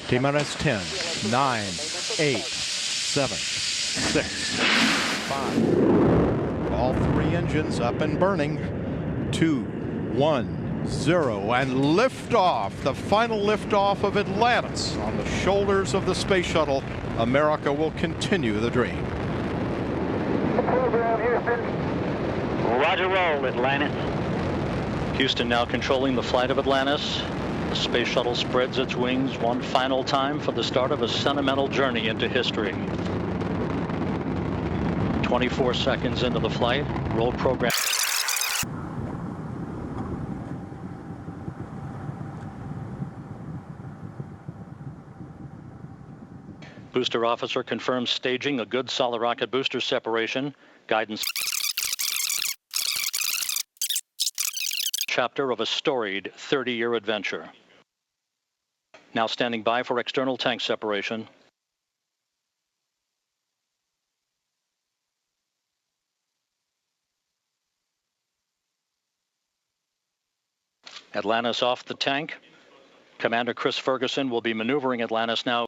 T-minus 10, 9, 8, 7, 6, 5. All three engines up and burning. 2, 1, 0, and liftoff. The final liftoff of Atlantis on the shoulders of the space shuttle. America will continue the dream. Program, Houston. Roger, roll, Atlantis. Houston now controlling the flight of Atlantis. The space shuttle spreads its wings one final time for the start of a sentimental journey into history. 24 seconds into the flight. Roll program. Booster officer confirms staging a good solid rocket booster separation. Guidance. Chapter of a storied 30-year adventure. Now standing by for external tank separation. Atlantis off the tank. Commander Chris Ferguson will be maneuvering Atlantis now.